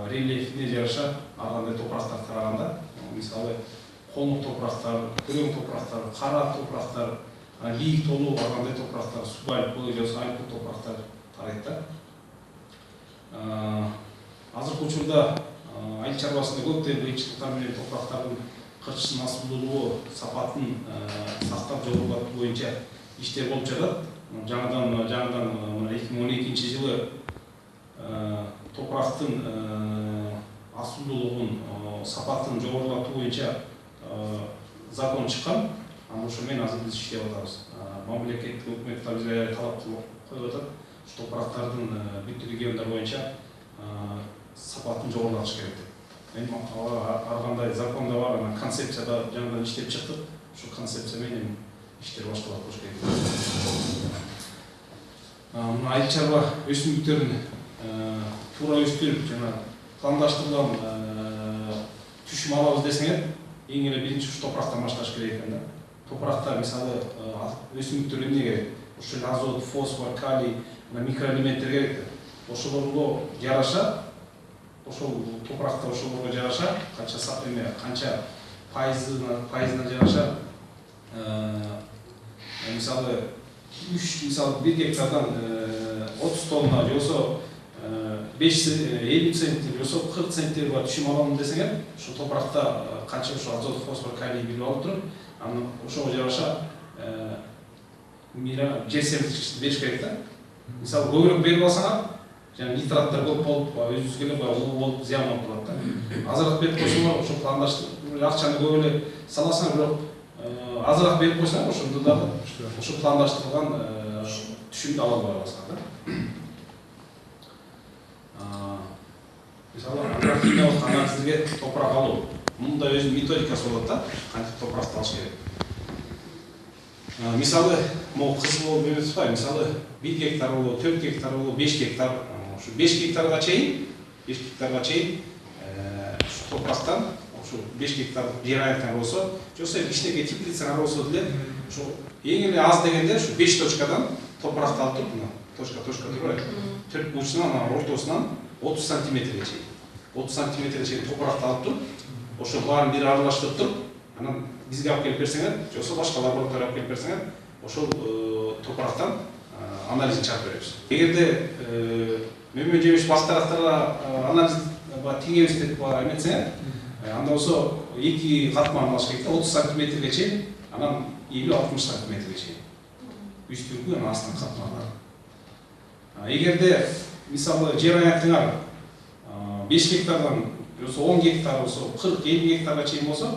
рельефине жараша ар кандай топурактарды караганда, мисалы коңур топурактар, күрөң топурактар, кара топурактар, бийик толуу ар кандай топурактар, субальпы же альпы топурактар тарайт да. Азыркы учурда айыл чарбасында көптөгөн кыйынчылыктар менен топурактардын кырчышын асылдуулугу, сапатын сактап жогорулатуу боюнча иштер болуп жатат. Жаңадан 2012 жылы топурактын асылдуулугун, сапатын жогорулатуу боюнча закон чыккан. Ошо менен азыр биз иштеп атабыз. Мамлекеттик өкмөт бизге талап коюп атат. Топурактардын бүт региондар боюнча сапатын жогорулатыш керек деп. Ар кандай законда бар, концепцияда жаңадан иштеп чыктык. Ошо концепция менен иштер башталат болуш керек. Айыл чарба өсүмдүктөрүн туура өстүрүп, жана пландаштырылган түшүм алабыз десеңер, эң эле биринчи ушу топурактан башташ керек экен да. Топуракта мисалы өсүмдүктөр эмне керек? Ошол азот, фосфор, калий, микроэлементтер керек. Ошолорго жараша, ошол топуракта ошолорго жараша, канча пайызына жараша, мисалы 1 гектардан 30 тонна же болсо 50 центнер, же болсо 40 центнер бар түшүм аламын десеңер, ошол топуракта канча ошо азот, фосфор, калий билип алып туруп, анан ошого жараша жер семирткичти бериш керек да. Мисалы көбүрөөк берип алсаңар, жана нитраттар көп болуп, өзүбүзгө эле уулуу болуп зыян болуп калат да. Азыраак берип койсоңор, ошо пландаштырып акчаны көп эле саласыңар, бирок азыраак берип койсоңор, ошондо дагы ошо пландаштырылган түшүмдү ала албай каласыңар да. Мисалы агрохимиялык анализге топурак алуу, мунда өзүнүн методикасы болот да, кантип топуракты алыш керек. Мисалы, могу кызык болуп эмес, мисалы 1 гектар болобу, 4 гектар болобу, 5 гектар, ушу 5 гектарга чейин ушу топурактан, ушу 5 гектар жер айкан болсо, же болсо кичинекей теплицаңар болсо деле, ушу эң эле аз дегенде ушу 5 точкадан топуракты алып туруп, мына точка турбайбы? Төрт бурчунан, ортосунан 30 сантиметрге чейин. 30 сантиметрге чейин топуракты алып туруп, ошо баарын бири аралаштырып туруп, анан бизге алып келип берсеңер, же болсо башка лабораторияга алып келип берсеңер, ошол топурактан анализин чыгарып беребиз. Эгерде мөмө жемиш бактарактарга анализ теңебиз деп эметсеңер, анда болсо 2 катман алыш керек да, 30 сантиметрге чейин, анан 50-60 сантиметрге чейин. Үстүңкү, анан астыңкы катмандар. Эгерде мисалы жер аяктыңар 5 гектардан, же болсо 10 гектар болсо, 40-50 гектарга чейин болсо,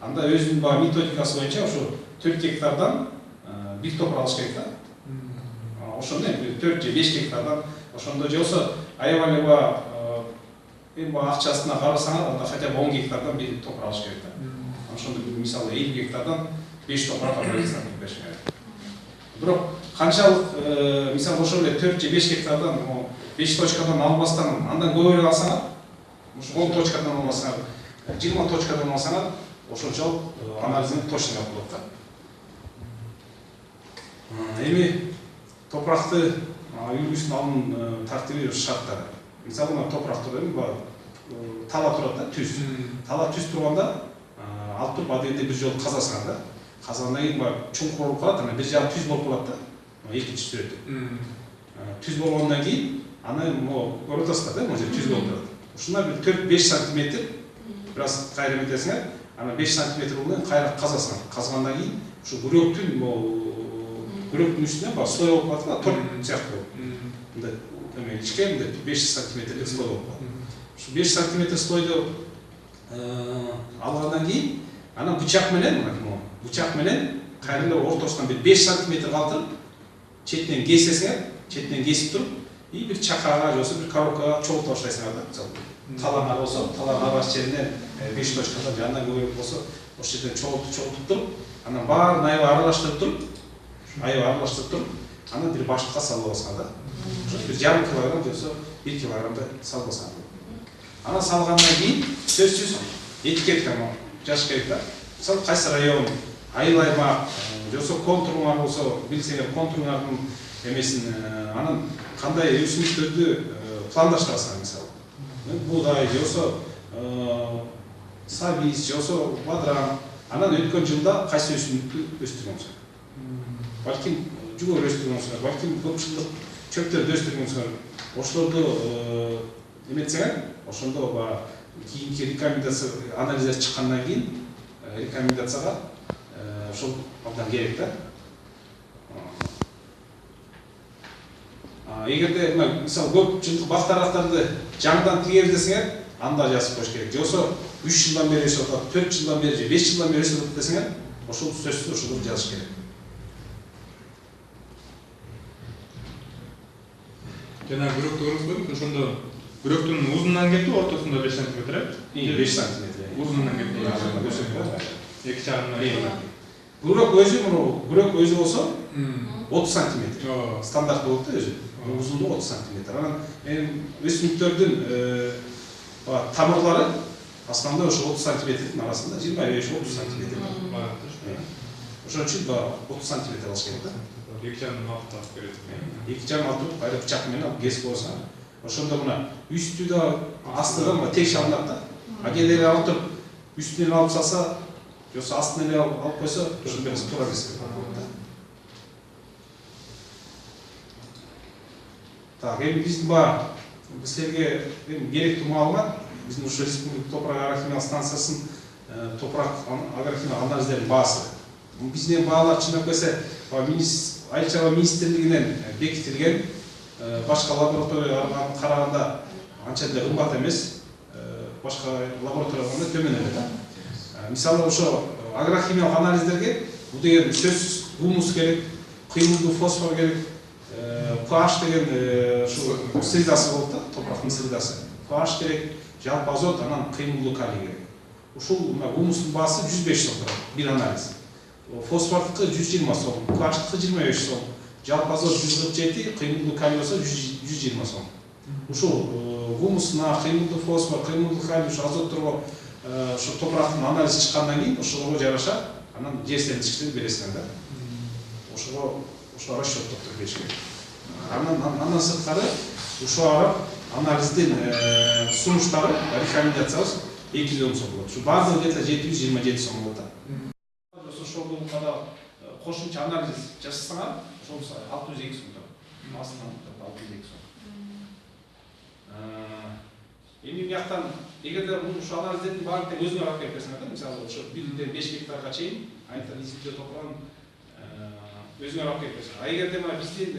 анда өзүнүн баа методикасы боюнча ошо 4 гектардан бир топур алыш керек да. Ошондо 4 же 5 гектардан, ошондо же болсо аябай эле акчасына карасаңар, анда хотя бы 10 гектардан бир топур алыш керек да. Ошондо мисалы 50 гектардан 5 топуракка берип бериш керек. Бирок канчалык мисалы ошол эле 4 же 5 гектардан 5 точкадан албастан, андан көбүрөөк алсаңар, ушу 10 точкадан албасаңар, 20 точкадан алсаңар, ошончолук анализин точно болот да. Эми топуракты үйрүшүн алуунун тартиби шарттары. Мисалы мына топурак турат, тала турат да, түз. Тала түз турганда алып туруп адегенде бир жолу казасыңар да. Казагандан кийин чуңкур болуп калат, анан бир жагы түз болуп калат да. Экинчи сүрөттө. Түз болгондон кийин аны көрүп атасыздар да, мына түз болуп турат. Ушунда бир 4-5 сантиметр бир аз кайра эметесиңер, анан 5 сантиметр болуп кайра казасыңар. Казгандан кийин ушу күрөктүн үстүнө слой болуп калат да, торт сыяктуу болуп. Мындай ичке 5 сантиметрлик слой болуп калат. Ушу 5 сантиметр слойду алгандан кийин, анан бычак менен кайра эле ортосунан бир 5 сантиметр калтырып, четинен кесесиңер, четинен кесип туруп, и бир чакага же болсо бир коробкага чогулта баштайсыңар да. Мисалы талаңар болсо, талаң арбаш жеринен 5 точкадан же андан көбүрөөк болсо, ошол жерден чогултуп туруп, анан баарын аябай аралаштырып туруп, анан бир башка салып аласыңар да. Бир жарым килограмм же болсо 1 килограммдай салып алсаңар. Анан салгандан кийин сөзсүз этикетка жазыш керек да. Мисалы кайсы район, айыл аймак, же болсо контуруңар болсо, билсеңер контуруңардын эмесин, анан кандай өсүмдүктөрдү пландаштырасыңар мисалы. будай же болсо сабиз же болсо бадыран анан өткөн жылда кайсы өсүмдүктү өстүргөнсүңөр? Балким жүгөр өстүргөнсүңөр, балким көп жылдык чөптөрдү өстүргөнсүңөр. Ошолорду эметсеңер, ошондо баягы кийинки рекомендация анализдер чыккандан кийин рекомендацияга ошол абдан керек да. Эгерде мисалы көп жылдык бактарактарды жаңыдан тигебиз десеңер, анда жазып коюш керек. Же болсо 3 жылдан бери өсүп атат, 4 жылдан бери же 5 жылдан бери өсүп атат десеңер, ошол сөзсүз ошолорду жазыш керек. Жана күрөктү көрсөтүп, ошондо күрөктүн узунунан кетип, ортосунда 5 см, 5 см. Узунунан кетип. 2 жагынан. Күрөк өзү болсо 30 см. Стандарт болот да өзү. Узундугу 30 см. Анан өсүмдүктөрдүн тамырлары основной ошо 30 см арасында 25-30 см. Ошон үчүн 30 см алыш керек да. 2 жагынан алып берет. 2 жагынан алып кайра бычак менен алып кесип койсоң, ошондо мына үстү да асты да текше алынат да. Кээде алып туруп үстүнөн алып салса, же болсо астынан алып койсо, ошондо берсе туура кесип болот да. Так, эми биздин баягы силерге керектүү маалымат, биздин ушул республика топурак агрохимиялык станциясынын топурак агрохимиялык анализдердин баасы. Биздин баалар чындап келсе, Айыл чарба министрлигинен бекитилген, башка лабораторияларга караганда анча деле кымбат эмес, башка лабораторияларга төмөн эле да. Мисалы ошо агрохимиялык анализдерге бул деген сөзсүз гумус керек, кыймылдуу фосфор керек, pH деген ушу средасы болот да, топурактын средасы. pH керек, жалпы азот, анан кыймылдуу калий керек. Ушул гумустун баасы 105 сом турат бир анализ. Фосфордукы 120 сом, pH-дыкы 25 сом, жалпы азот 147, кыймылдуу калий болсо 120 сом. Ушул гумусуна, кыймылдуу фосфор, кыймылдуу калий, ушу азотторго ошо топурактын анализи чыккандан кийин ошолорго жараша анан жер септичтери бересиңер да. Ошо расчеттоп туруп бериш керек. Андан сырткары ушул анализдин сунуштары, рекомендациябыз 210 сом болот. Ушу баардыгы где-то 727 сом болот да. Ошолду када кошумча анализ жасасаңар, ошол 602 сом турат. Астынан 602 сом. Эми бияктан эгерде ушу анализдердин баарын өзүңөр алып келип берсеңер да, мисалы ошо 1-ден 5 гектарга чейин айта изилдөө топурагын өзүңөр алып келип берсеңер. Эгерде мына биздин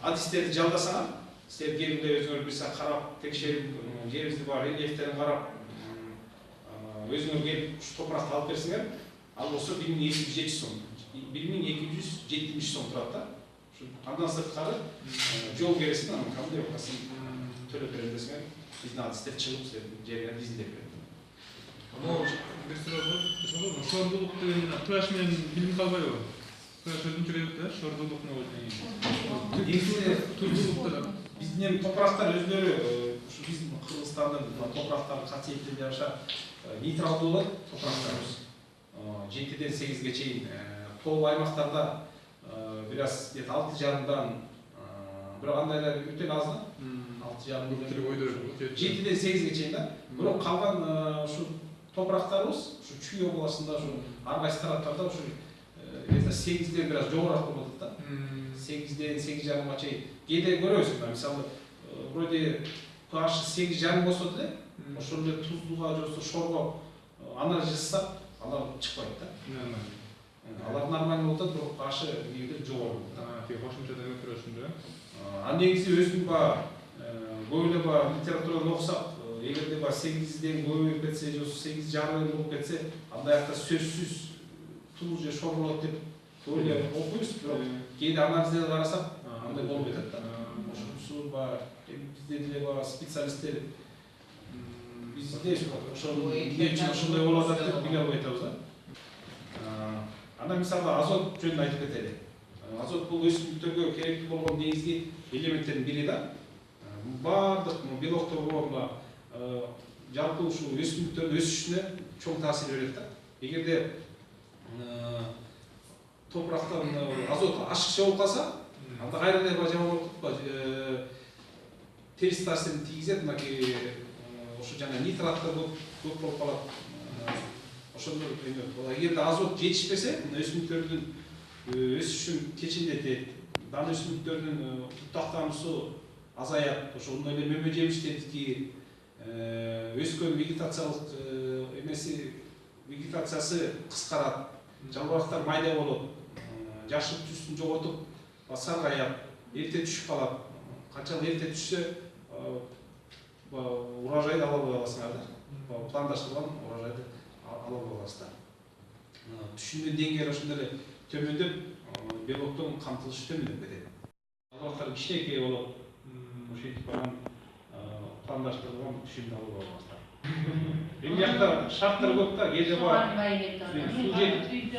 адистерди жалдасаңар, силер келип өзүңөр бирсе карап, текшерип, жерибизди бар рельефтерин карап, өзүңөр келип ушу топуракты алып берсеңер, ал болсо 1207 сом, 1270 сом турат да. Андан сырткары жол бересиң, анан кандай окасын төлөп берем десеңер, биздин адистер чыгып силердин жериңерди изилдеп берет. Бир суроо бар. Шордулук деген пляж менен билим калбайбы? Пляж өзүнчө келет да, шордулук негизи биздин топурактар өзүлөрү ушу биздин Кыргызстандын топурактарынын касиеттерине жараша нейтралдуу болот топурактарыбыз. 7-ден 8-ге чейин тоо аймактарда бир аз 6,5-дан бирок андайлар өтө аз да. 6,5 7-ден 8-ге чейин да. Бирок калган ушу топурактарыбыз ушу Чүй областында ушу ар кайсы тараптарда ушу 8-ден бир аз жогорураак болот да. 8-ден 8,5га чейин. Кээде көрөбүз, мисалы, вроде pH 8,5 болсо деле, ошол эле туздууга же болсо шорго анализ жасасак, алар чыкпайт да. Алар нормалдуу болот, бирок pH кээде жогору болот. Кошумчада көрөсүң да. Ал негизи өзүнүн көп эле литературадан окусак, эгерде 8-ден көбөйүп кетсе, же 8,5 болуп кетсе, андай акта сөзсүз туз же шор болот деп көп эле окуйбуз, бирок кээде анализдерди карасак, андай болуп кетет да. Ошонусу бизде деле специалисттер бизде ошол эмне үчүн ошондой болуп атат деп биле албай атабыз да. Анан мисалы азот жөнүндө айтып кетели. Азот бул өсүмдүктөргө керектүү болгон негизги элементтердин бири да. Баардык белокторго жалпы ушул өсүмдүктөрдүн өсүшүнө чоң таасир берет да. Эгерде топурактан азот ашыкча болуп калса, анда кайра эле жаман болуп терс таасирин тийгизет, мынакей ошо жана нитраттар көп болуп калат. Ошондор эгерде азот жетишпесе, мына өсүмдүктөрдүн өсүшүн кечиндетет, дан өсүмдүктөрдүн бутактануусу азаят. Ошондой эле мөмө жемиштердики өскөн вегетациялык вегетациясы кыскарат, жалбырактар майда болот, жашыл түсүн жоготуп саргайат, эрте түшүп калат. Канчалык эрте түшсө урожайды ала албай каласыңар да, пландаштырылган урожайды ала албай каласыздар. Түшүмдүн деңгээли ошондой эле төмөндөп, белоктон камтылышы төмөндөп кетет. Жалбырактар кичинекей болот, ошентип барган пландаштырылган түшүмдү ала албай каласыздар. Эми жакта шарттар көп да, кээде бар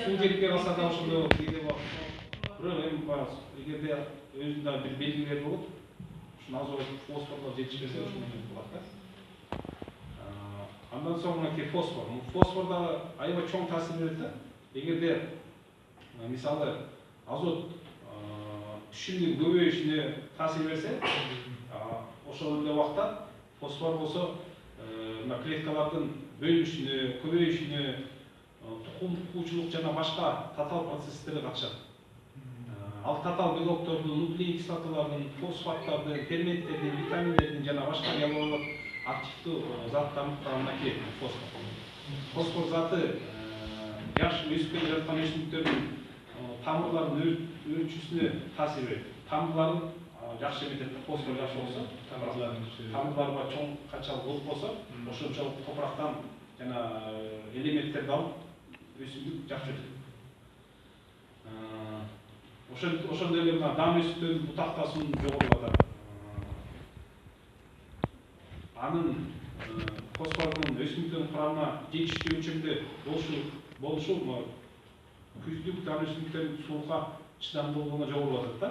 суу жетпей калса да ошондой болот, кээде бар. Бирок эми бар, эгерде өзүнүн дагы бир белгилери болот, ушуну азот, фосфорлор жетишпесе ошондой болот да. Андан соң мынакей фосфор. Фосфор дагы аябай чоң таасир берет да. Эгерде мисалы азот түшүмдүн көбөйүшүнө таасир берсе, ошол эле убакта фосфор болсо мына клеткалардын бөлүнүшүнө, көбөйүшүнө, тукум куучулук жана башка татаал процесстерге катышат. Ал татаал белоктордун, нуклеин кислоталардын, фосфаттардын, ферменттердин, витаминдердин жана башка биологиялык активдүү заттарын курган мынакей фосфор. Фосфор заты жаш өсүп келе жаткан өсүмдүктөрдүн тамырларынын өрчүсүнө таасир берет. Тамырларын жакшы эметет, фосфор жакшы болсо, тамырларга чоң канчалык болуп болсо, ошончолук топурактан жана элементтерди алып өсүмдүк жакшы өтөт. Ошондой эле мына дам өсүмдүктөрдүн бутактасуунун жогорулатат. Анын фосфордун өсүмдүктөрдүн курамына жетиштүү өлчөмдө болушу күздүк дам өсүмдүктөрдүн сууга чыдамдуулугуна жогорулатат да.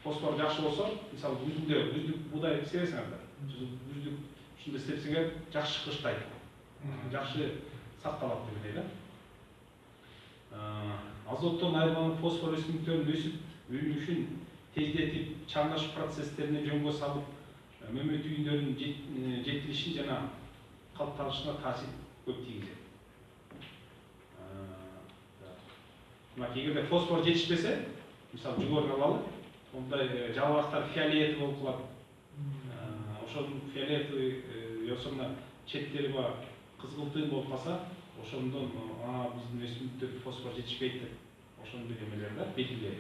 Фосфор жакшы болсо, мисалы күздүк буудай себесиңердар. Күздүк ушундай сепсеңер жакшы кыштайт, жакшы сакталат дегендей да. Азоттон айырмаланып фосфор өсүмдүктөрдүн өсүп өнүгүшүн тездетип, чаңдашуу процесстерине жөнгө салып, мөмө түйүндөрүнүн жетилишин жана калыптанышына таасир көп тийгизет. Эгерде фосфор жетишпесе, мисалы жүгөрүн алалы, ондай жалбырактар фиолетовый болуп калат. Ошонун фиолетовый йосуна четтери бар кызгылтым болуп калса, ошондон биздин өсүмдүктөрдө фосфор жетишпейт деп ошондой эмелер да, белгилер.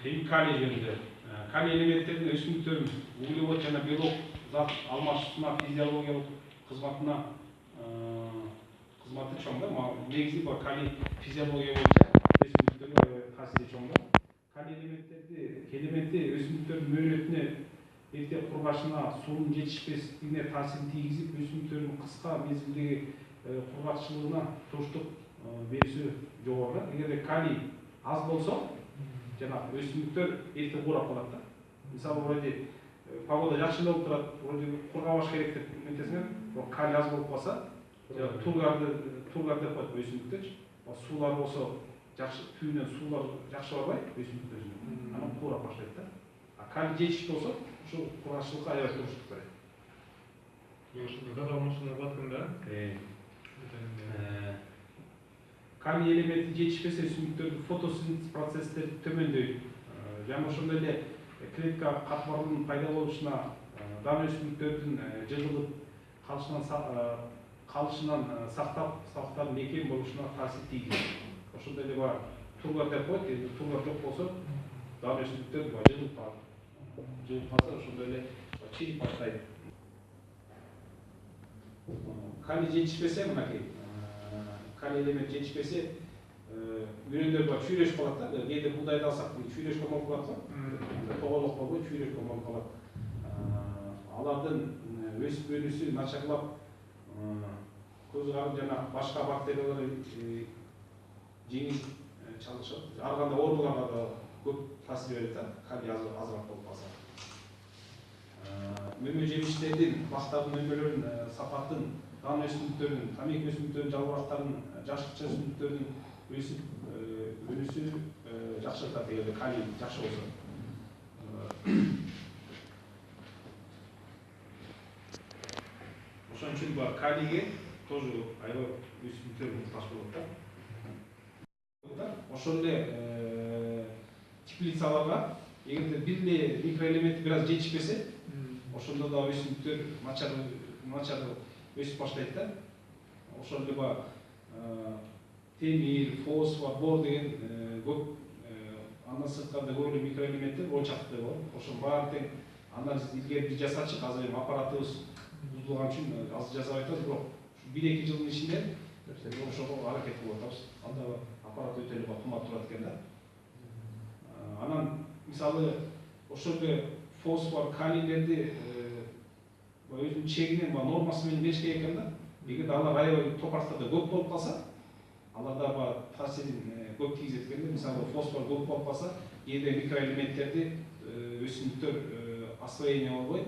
Эми калий жөнүндө. Калий элементтердин өсүмдүктөрдүн углевод жана белок зат алмашуусуна, физиологиялык кызматына кызматы чоң да. Негизи бар калий физиология боюнча өсүмдүктөргө таасири чоң да. Калий элементи өсүмдүктөрдүн мөөнөтүнө, эрте кургашына, суунун жетишпестигине таасирин тийгизип, өсүмдүктөрдүн кыска мезгилдеги кургакчылыгына туруштук берүүсү жогору. Эгерде калий аз болсо, жана өсүмдүктөр эрте курап калат да. Мисалы вроде погода жакшы болуп турат, вроде кургабаш керек деп эметесиңер, бирок калий аз болуп калса, тургар деп коет өсүмдүктөрчү. Суулар болсо жакшы, түйүнөн суулар жакшы барбай өсүмдүктөрдүн, анан курап баштайт да. Калий жетиштүү болсо, ушул кургакчылыкка аябай туруштук берет. Зат алмашууна батканда, калий элементи жетишпесе, өсүмдүктөрдүн фотосинтез процесстери төмөндөйт. Жана ошондой эле клетка катмарынын пайда болушуна, дан өсүмдүктөрдүн жылылып калышынан сактап мекен болушуна таасир тийгизет. Ошондой эле бар тургар деп коет, тургар жок болсо, дан өсүмдүктөр жылып калат. Жылып калса, ошондой эле чирип баштайт. Калий жетишпесе, мынакей калий элемент жетишпесе, үрөндөр бар чүйрөшүп калат да. Кээде буудайды алсак, чүйрөшкөн болуп калат го. Тоголок болбой чүйрөшкөн болуп калат. Алардын өсүп өнүүсү начарлап, көз карын жана башка бактериялар жеңил чалышат. Ар кандай ооруларга да көп таасир берет да, калий азыраак болуп калса. Мөмө жемиштердин, бактардын мөмөлөрүнүн сапатын, дан өсүмдүктөрдүн, тамеки өсүмдүктөрдүн жалбырактарынын, жашылча өсүмдүктөрдүн өсүп өнүсү жакшы атат эгерде калий жакшы болсо. Ошон үчүн бар калийге тоже аябай өсүмдүктөр муктаж болот да. Ошол эле теплицаларга эгерде бир эле микроэлемент бир аз жетишпесе, ошондо да өсүмдүктөр начар өсүп баштайт да. Ошол эле баягы темир, фосфор, бор деген көп андан сырткары көп эле микроэлементтер он чакты бар. Ошол баары тең анализ илгери жасачык, азыр эми аппаратыбыз бузулган үчүн аз жасабай атабыз, бирок 1-2 жылдын ичинде ошого аракет кылып атабыз. Анда аппарат өтө эле кымбат турат экен да. Анан мисалы ошол эле фосфор, калийлерди өзүнүн чегинен нормасы менен бериш керек экен да. Эгерде алар аябай топурактарда көп болуп калса, аларда таасирин көп тийгизет экен да. Мисалы фосфор көп болуп калса, кээде микроэлементтерди өсүмдүктөр освоение болбой,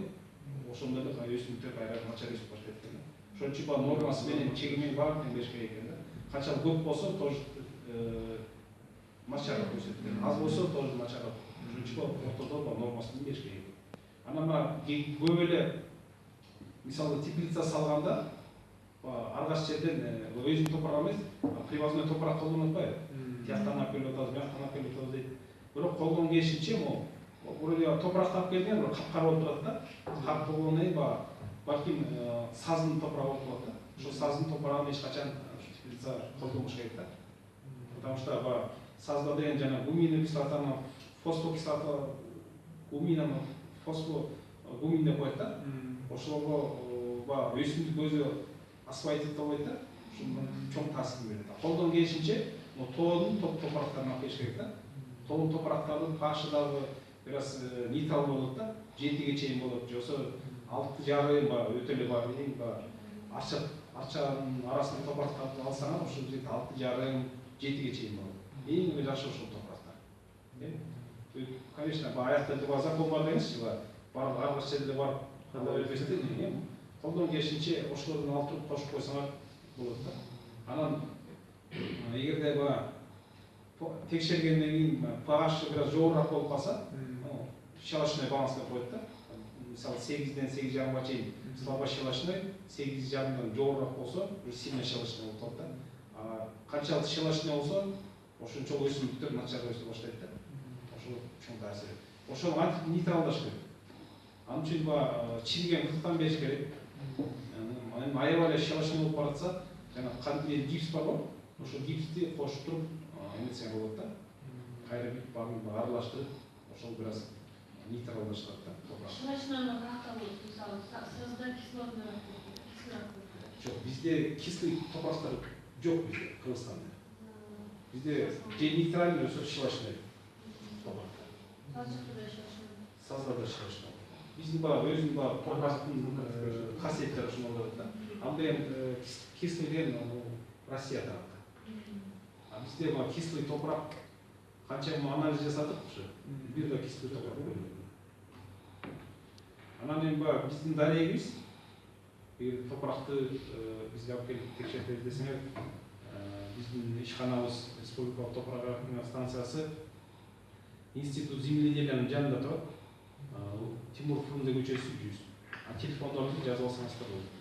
ошондо эле өсүмдүктөр кайра начар өсүп баштайт экен да. Ошон үчүн нормасы менен чеги менен баарын тең бериш керек экен да. Канчалык көп болсо, тоже начарыраак өсөт экен. Аз болсо, тоже начарыраак. Ошон үчүн ортодо нормасы менен бериш керек. Анан көп эле мисалы теплица салганда, ар кайсы жерден өзүнүн топурак эмес, привозной топурак колдонуп атпайбы? Тияктан алып келип атабыз, бияктан алып келип атабыз дейт. Бирок колдон келишинче вроде топуракты алып келген, бирок капкара болуп турат да. Кап болгондон балким саздын топурагы болуп калат да. Ошол саздын топурагын эч качан теплица колдонбош керек да. Потому что сазда деген жана гумийный кислотаны, фосфокислота, гумин деп коет да. Ошолго өсүмдүк өзү освоить ете албайт да. Ошондон чоң таасир берет. Колдон келишинче тоонун топурактарын алып келиш керек да. Тоон топурактардын pH дагы бир аз нейтрал болот да. 7-ге чейин болот. Жоксо 6,5 өтө эле арчанын арасында топурактарды алсаңар, ошол жерде 6,5 7-ге чейин болот. Эң жакшы ошол топурактар. Конечно, аякта закон бар эмес, ар кайсы жерде бар кандай бербесте, колдон келишинче ошолордун алтын кошуп койсоңор болот да. Анан эгерде текшергенден кийин pH бир аз жогорураак болуп калса, щелочной баланс деп коет да. Мисалы 8ден 8,5га чейин слабо щелочной, 8,5дан жогорураак болсо, сильно щелочной болуп калат да. Канчалык щелочной болсо, ошончолук өсүмдүктөр начар өсө баштайт да. Ошол чоң таасир. Ошону нейтралдаш керек. Ал үчүн чириген кырктан бериш керек. Аябай эле щелочной болуп баратса, жана кандайдыр гипс бар го, ошол гипсти кошуп туруп эметсең болот да. Кайра бүт аралаштырып, ошол бир аз нейтралдаштырат да. Щелочной кыракта болот, мисалы, сразу кислотный. Жок, бизде кислый топурактар жок бизде, Кыргызстанда. Бизде же нейтральный, же щелочной топурактар. Сазда да щелочной. Биздин өзүнүн топурактын касиеттери ошондой болот да. Анда эми кислый деген Россия тарапта. Бизде кислый топурак канча анализ жасадык ушу. Бир да кислый топурак көрбөдүк. Анан эми биздин дарегибиз топуракты бизге алып келип текшертебиз десеңер, биздин ишканабыз Республикалык топурак станциясы Институт земледелиянын жанында турат. Тимур Фрунзе көчөсү 100. Телефондорду жазып алсаңыздар болот.